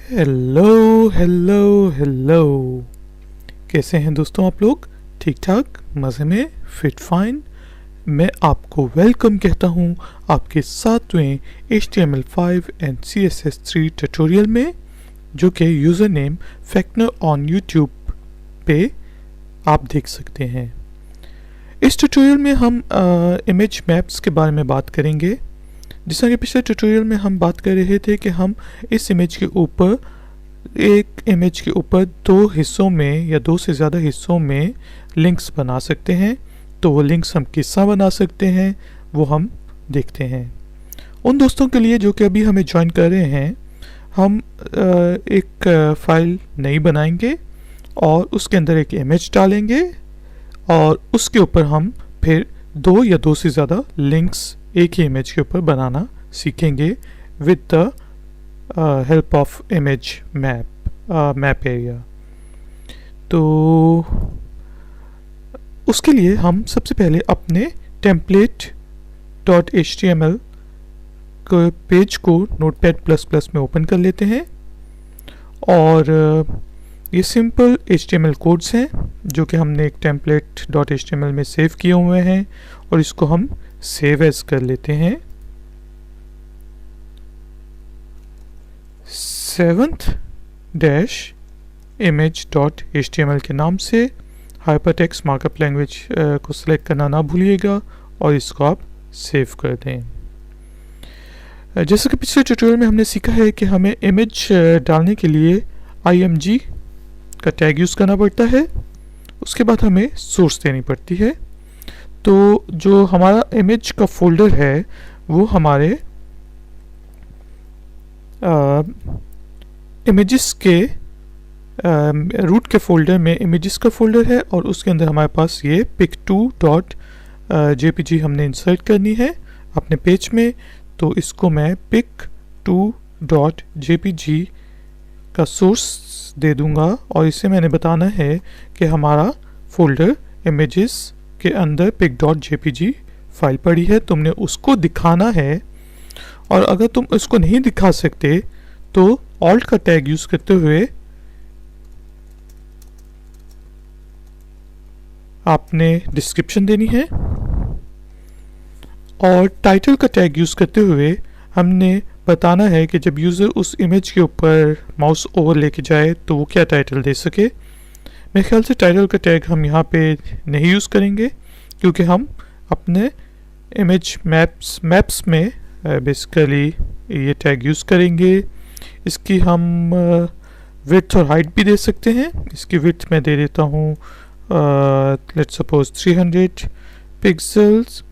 Hello hello hello. कैसे हैं दोस्तों आप लोग? ठीक ठाक, मज़े में, फिट फाइन। मैं आपको वेलकम कहता हूं आपके 7वें HTML5 एंड CSS3 ट्यूटोरियल में, जो कि यूज़र नेम फैक्नर ऑन यूट्यूब पे आप देख सकते हैं। इस ट्यूटोरियल में हम इमेज मैप्स के बारे में बात करेंगे। जैसा कि पिछले ट्यूटोरियल में हम बात कर रहे थे कि हम इस इमेज के ऊपर दो हिस्सों में या दो से ज़्यादा हिस्सों में लिंक्स बना सकते हैं। तो वो लिंक्स हम किस्सा बना सकते हैं, वो हम देखते हैं। उन दोस्तों के लिए जो कि अभी हमें ज्वाइन कर रहे हैं, हम एक फ़ाइल नई बनाएंगे और उसके अंदर एक इमेज डालेंगे और उसके ऊपर हम फिर दो या दो से ज़्यादा लिंक्स एक ही इमेज के ऊपर बनाना सीखेंगे with the help of image map area. तो उसके लिए हम सबसे पहले अपने template.html के पेज को notepad++ में ओपन कर लेते हैं और ये सिंपल HTML कोड्स हैं जो कि हमने एक template.html में सेव किए हुए हैं और इसको हम सेव एज कर लेते हैं 7th-image.html के नाम से। हाइपरटेक्स्ट मार्कअप लैंग्वेज को सिलेक्ट करना ना भूलिएगा और इसको आप सेव कर दें। जैसे कि पिछले ट्यूटोरियल में हमने सीखा है कि हमें इमेज डालने के लिए img का टैग यूज़ करना पड़ता है, उसके बाद हमें सोर्स देनी पड़ती है। तो जो हमारा इमेज का फोल्डर है वो हमारे इमेजेस के रूट के फोल्डर में इमेजेस का फोल्डर है और उसके अंदर हमारे पास ये pic2.jpg हमने इंसर्ट करनी है अपने पेज में। तो इसको मैं pic2.jpg का सोर्स दे दूंगा और इसे मैंने बताना है कि हमारा फोल्डर इमेजेस के अंदर pic.jpg फाइल पड़ी है, तुमने उसको दिखाना है। और अगर तुम उसको नहीं दिखा सकते तो ऑल्ट का टैग यूज़ करते हुए आपने डिस्क्रिप्शन देनी है और टाइटल का टैग यूज़ करते हुए हमने बताना है कि जब यूज़र उस इमेज के ऊपर माउस ओवर लेके जाए तो वो क्या टाइटल दे सके। मेरे ख्याल से टाइटल का टैग हम यहाँ पे नहीं यूज़ करेंगे क्योंकि हम अपने इमेज मैप्स में बेसिकली ये टैग यूज़ करेंगे। इसकी हम विड्थ और हाइट भी दे सकते हैं। इसकी विड्थ मैं दे देता हूँ लेट्स सपोज 300 पिक्सल्स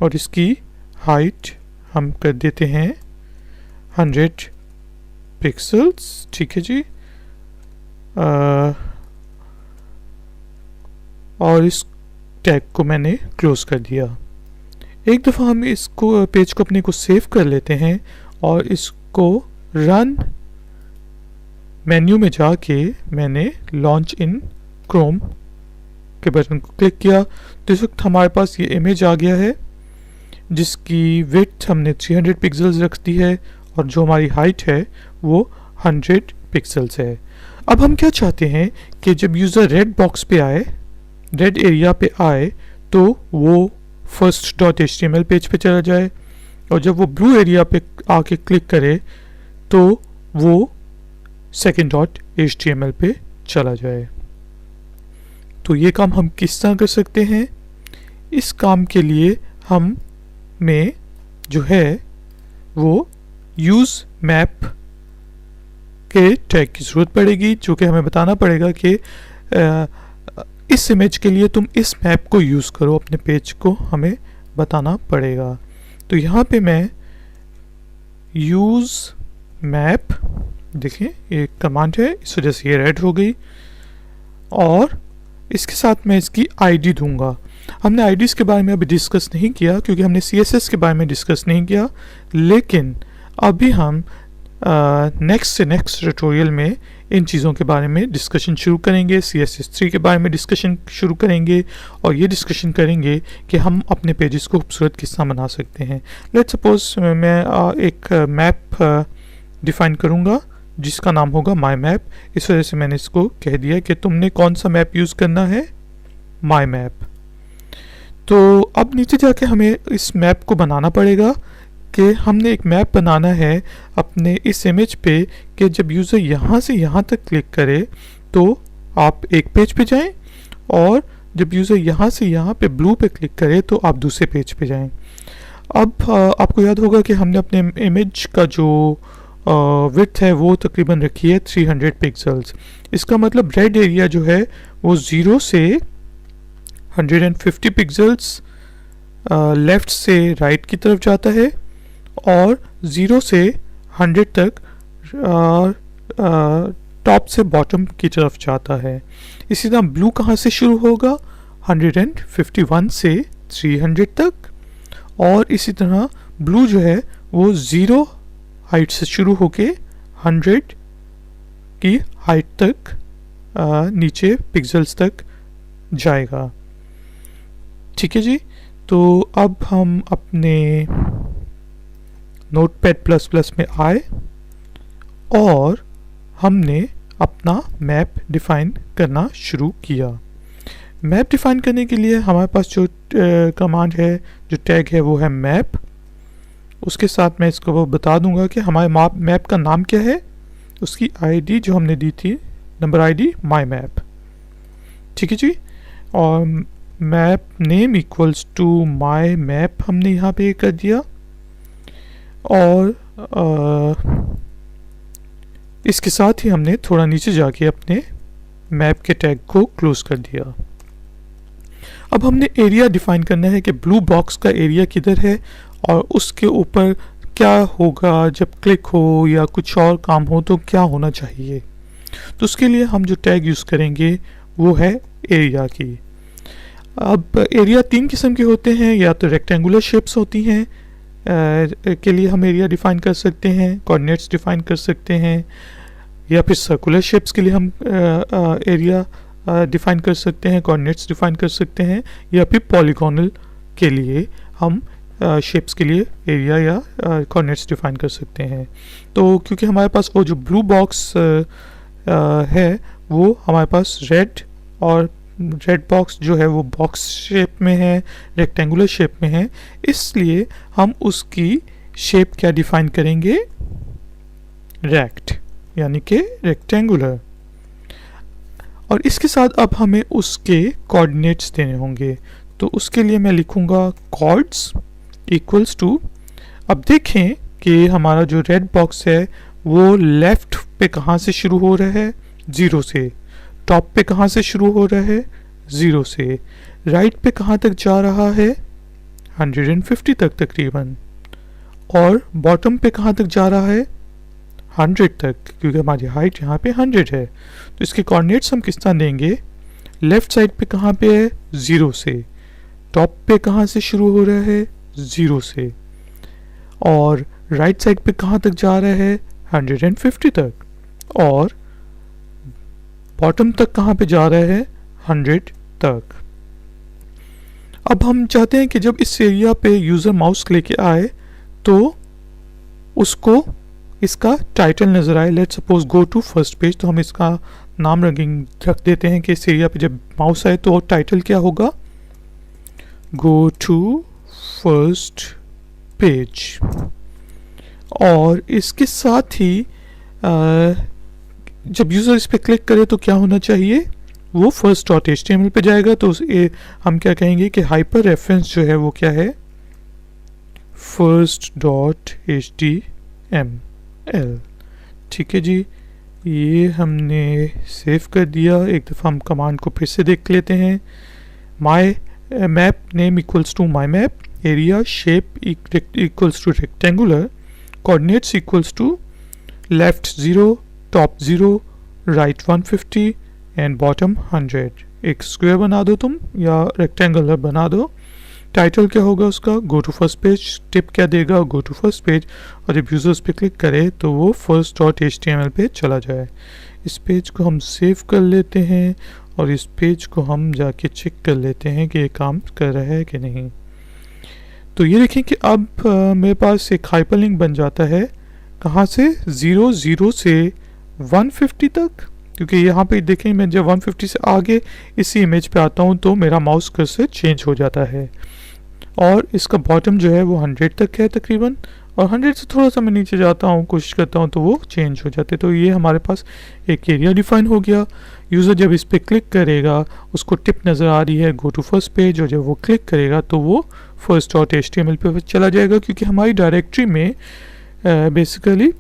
और इसकी हाइट हम कर देते हैं 100 पिक्सल्स। ठीक है जी। और इस टैग को मैंने क्लोज कर दिया। एक दफ़ा हम इसको पेज को अपने को सेव कर लेते हैं और इसको रन मेन्यू में जाके मैंने लॉन्च इन क्रोम के बटन को क्लिक किया तो इस वक्त हमारे पास ये इमेज आ गया है जिसकी विड्थ हमने 300 पिक्सल्स रख दी है और जो हमारी हाइट है वो 100 पिक्सल्स है। अब हम क्या चाहते हैं कि जब यूज़र रेड बॉक्स पे आए, रेड एरिया पे आए, तो वो first.html पेज पे चला जाए और जब वो ब्लू एरिया पे आके क्लिक करे तो वो second.html पे चला जाए। तो ये काम हम किस तरह कर सकते हैं? इस काम के लिए हम में जो है वो यूज़ मैप के टैग की ज़रूरत पड़ेगी, जो कि हमें बताना पड़ेगा कि इस इमेज के लिए तुम इस मैप को यूज़ करो, अपने पेज को हमें बताना पड़ेगा। तो यहाँ पे मैं यूज़ मैप, देखिए ये कमांड है, इस वजह से ये रेड हो गई और इसके साथ मैं इसकी आईडी दूंगा। हमने आईडीज़ के बारे में अभी डिस्कस नहीं किया क्योंकि हमने CSS के बारे में डिस्कस नहीं किया, लेकिन अभी हम नेक्स्ट ट्यूटोरियल में इन चीज़ों के बारे में डिस्कशन शुरू करेंगे। CSS3 के बारे में डिस्कशन शुरू करेंगे और ये डिस्कशन करेंगे कि हम अपने पेजेस को खूबसूरत किस तरह बना सकते हैं। लेट्स सपोज मैं एक मैप डिफ़ाइन करूँगा जिसका नाम होगा माई मैप। इस वजह से मैंने इसको कह दिया कि तुमने कौन सा मैप यूज़ करना है, माई मैप। तो अब नीचे जाके हमें इस मैप को बनाना पड़ेगा कि हमने एक मैप बनाना है अपने इस इमेज पे कि जब यूज़र यहाँ से यहाँ तक क्लिक करे तो आप एक पेज पे जाएं, और जब यूज़र यहाँ से यहाँ पे ब्लू पे क्लिक करे तो आप दूसरे पेज पे जाएं। अब आपको याद होगा कि हमने अपने इमेज का जो विड्थ है वो तकरीबन रखी है 300 पिक्सल्स। इसका मतलब रेड एरिया जो है वो 0 से 150 पिक्सल्स लेफ़्ट से राइट की तरफ जाता है, और 0 से 100 तक टॉप से बॉटम की तरफ जाता है। इसी तरह ब्लू कहाँ से शुरू होगा, 151 से 300 तक, और इसी तरह ब्लू जो है वो 0 हाइट से शुरू होके 100 की हाइट तक नीचे पिक्सल्स तक जाएगा। ठीक है जी। तो अब हम अपने Notepad++ में आए और हमने अपना मैप डिफ़ाइन करना शुरू किया। मैप डिफ़ाइन करने के लिए हमारे पास जो कमांड है, जो टैग है, वो है मैप। उसके साथ मैं इसको बता दूंगा कि हमारे मैप का नाम क्या है, उसकी आईडी जो हमने दी थी, नंबर आईडी माई मैप। ठीक है जी। और map name equals to my map हमने यहाँ पे कर दिया, और इसके साथ ही हमने थोड़ा नीचे जाके अपने मैप के टैग को क्लोज कर दिया। अब हमने एरिया डिफाइन करना है कि ब्लू बॉक्स का एरिया किधर है और उसके ऊपर क्या होगा जब क्लिक हो या कुछ और काम हो तो क्या होना चाहिए। तो उसके लिए हम जो टैग यूज़ करेंगे वो है एरिया की। अब एरिया 3 किस्म के होते हैं, या तो रेक्टेंगुलर शेप्स होती हैं के लिए हम एरिया डिफ़ाइन कर सकते हैं, कोऑर्डिनेट्स डिफ़ाइन कर सकते हैं, या फिर सर्कुलर शेप्स के लिए हम एरिया डिफ़ाइन कर सकते हैं, कोऑर्डिनेट्स डिफ़ाइन कर सकते हैं, या फिर पॉलीगोनल के लिए हम शेप्स के लिए एरिया या कोऑर्डिनेट्स डिफ़ाइन कर सकते हैं। तो क्योंकि हमारे पास वो जो ब्लू बॉक्स है वो हमारे पास रेड बॉक्स जो है वो बॉक्स शेप में है, रेक्टेंगुलर शेप में है, इसलिए हम उसकी शेप क्या डिफ़ाइन करेंगे, रेक्ट, यानी कि रेक्टेंगुलर। और इसके साथ अब हमें उसके कोऑर्डिनेट्स देने होंगे। तो उसके लिए मैं लिखूँगा कॉर्ड्स इक्वल्स टू, अब देखें कि हमारा जो रेड बॉक्स है वो लेफ़्ट पे कहाँ से शुरू हो रहा है, 0 से, टॉप पे कहाँ से शुरू हो रहा है, 0 से, राइट पे कहाँ तक जा रहा है, 150 तक तकरीबन, और बॉटम पे कहाँ तक जा रहा है, 100 तक, क्योंकि हमारी हाइट यहाँ पे 100 है। तो इसके कोऑर्डिनेट्स हम किस तरह देंगे, लेफ़्ट साइड पे कहाँ पे है, 0 से, टॉप पे कहाँ से शुरू हो रहा है, 0 से, और राइट साइड पे कहाँ तक जा रहा है, 150 तक, और बॉटम तक कहाँ पे जा रहा है, 100 तक। अब हम चाहते हैं कि जब इस एरिया पे यूज़र माउस लेके आए तो उसको इसका टाइटल नज़र आए। Let's suppose go to first page, तो हम इसका नाम रख देते हैं कि इस एरिया पे जब माउस आए तो टाइटल क्या होगा, गो टू फर्स्ट पेज। और इसके साथ ही जब यूज़र इस पर क्लिक करे तो क्या होना चाहिए, वो first.html पे जाएगा। तो हम क्या कहेंगे कि हाइपर रेफरेंस जो है वो क्या है, first.html। ठीक है जी, ये हमने सेव कर दिया। एक दफ़ा हम कमांड को फिर से देख लेते हैं। My map name equals to my map, area shape equals to rectangular, coordinates equals to left 0, top 0, right 150 and bottom 100। एक स्क्वायर बना दो तुम या रेक्टेंगुलर बना दो। टाइटल क्या होगा उसका, go to first page. Tip क्या देगा, गो टू फर्स्ट पेज। और जब यूज़र्स पे क्लिक करे तो वो first.html पे चला जाए। इस पेज को हम सेव कर लेते हैं और इस पेज को हम जाके चेक कर लेते हैं कि ये काम कर रहा है कि नहीं। तो ये देखें कि अब मेरे पास एक हाइपरलिंक बन जाता है। कहाँ से, 0 से 150 तक, क्योंकि यहाँ पे देखें मैं जब 150 से आगे इसी इमेज पे आता हूँ तो मेरा माउस कर्सर चेंज हो जाता है। और इसका बॉटम जो है वो 100 तक है तकरीबन, और 100 से थोड़ा सा मैं नीचे जाता हूँ, कोशिश करता हूँ तो वो चेंज हो जाते। तो ये हमारे पास एक एरिया डिफाइन हो गया। यूज़र जब इस पर क्लिक करेगा, उसको टिप नज़र आ रही है गो टू फर्स्ट पेज, और जब वो क्लिक करेगा तो वो first.html पे चला जाएगा, क्योंकि हमारी डायरेक्टरी में बेसिकली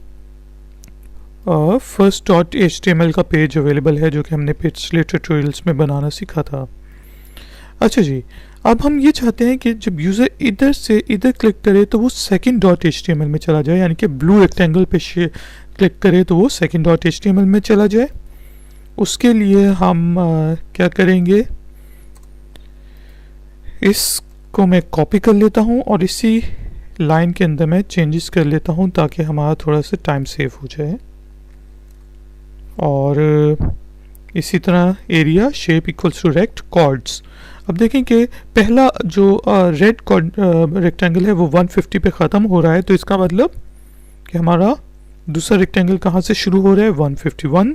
first.html का पेज अवेलेबल है, जो कि हमने पिछले ट्यूटोरियल्स में बनाना सीखा था। अच्छा जी, अब हम ये चाहते हैं कि जब यूज़र इधर से इधर क्लिक करे तो वो second.html में चला जाए, यानी कि ब्लू रेक्टेंगल पे क्लिक करे तो वो second.html में चला जाए। उसके लिए हम क्या करेंगे, इसको मैं कॉपी कर लेता हूँ और इसी लाइन के अंदर मैं चेंजेस कर लेता हूँ, ताकि हमारा थोड़ा सा टाइम सेव हो जाए। और इसी तरह area shape equals to rect coords. अब देखें कि पहला जो रेड रेक्टेंगल है वो 150 पे ख़त्म हो रहा है, तो इसका मतलब कि हमारा दूसरा रेक्टेंगल कहाँ से शुरू हो रहा है, 151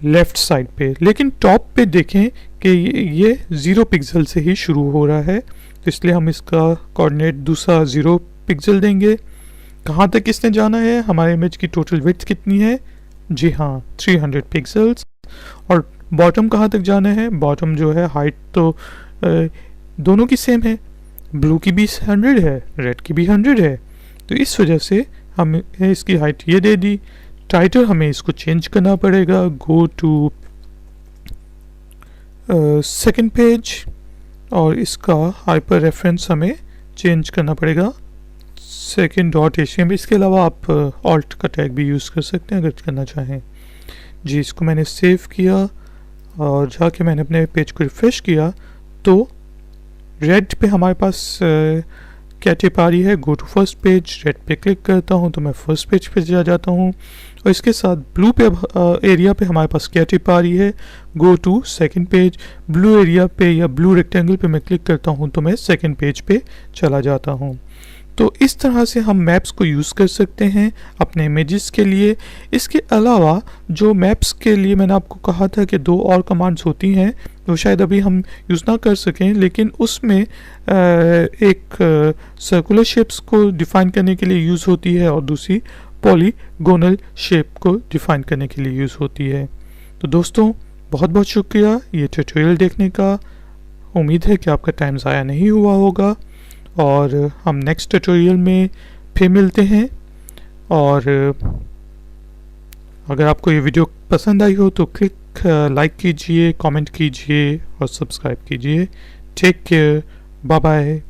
लेफ़्ट साइड पे। लेकिन टॉप पे देखें कि ये 0 पिक्सल से ही शुरू हो रहा है, तो इसलिए हम इसका कोऑर्डिनेट दूसरा 0 पिक्सल देंगे। कहाँ तक इसने जाना है, हमारे इमेज की टोटल विड्थ कितनी है, जी हाँ 300 पिक्सल्स। और बॉटम कहाँ तक जाना है, बॉटम जो है हाइट तो दोनों की सेम है, ब्लू की भी 100 है, रेड की भी 100 है, तो इस वजह से हम इसकी हाइट ये दे दी। टाइटल हमें इसको चेंज करना पड़ेगा, गो टू सेकंड पेज, और इसका हाइपर रेफरेंस हमें चेंज करना पड़ेगा second.html। इसके अलावा आप ऑल्ट का टैग भी यूज़ कर सकते हैं अगर करना चाहें। जी, इसको मैंने सेव किया और जाके मैंने अपने पेज को रिफ्रेश किया तो रेड पे हमारे पास क्या टिप आ रही है, go to first page. Red पे क्लिक करता हूँ तो मैं फर्स्ट पेज पे जाता हूँ, और इसके साथ ब्लू पे एरिया पे हमारे पास क्या टिप आ रही है, go to second page. Blue area पे या ब्लू रेक्टेंगल पे मैं क्लिक करता हूँ तो मैं सेकंड पेज पे चला जाता हूँ। तो इस तरह से हम मैप्स को यूज़ कर सकते हैं अपने इमेजेस के लिए। इसके अलावा जो मैप्स के लिए मैंने आपको कहा था कि 2 और कमांड्स होती हैं, वो शायद अभी हम यूज़ ना कर सकें, लेकिन उसमें एक सर्कुलर शेप्स को डिफ़ाइन करने के लिए यूज़ होती है और दूसरी पॉलीगोनल शेप को डिफ़ाइन करने के लिए यूज़ होती है। तो दोस्तों बहुत बहुत शुक्रिया ये ट्यूटोरियल देखने का। उम्मीद है कि आपका टाइम ज़ाया नहीं हुआ होगा, और हम नेक्स्ट ट्यूटोरियल में फिर मिलते हैं। और अगर आपको ये वीडियो पसंद आई हो तो लाइक कीजिए, कमेंट कीजिए और सब्सक्राइब कीजिए। Take care, bye bye.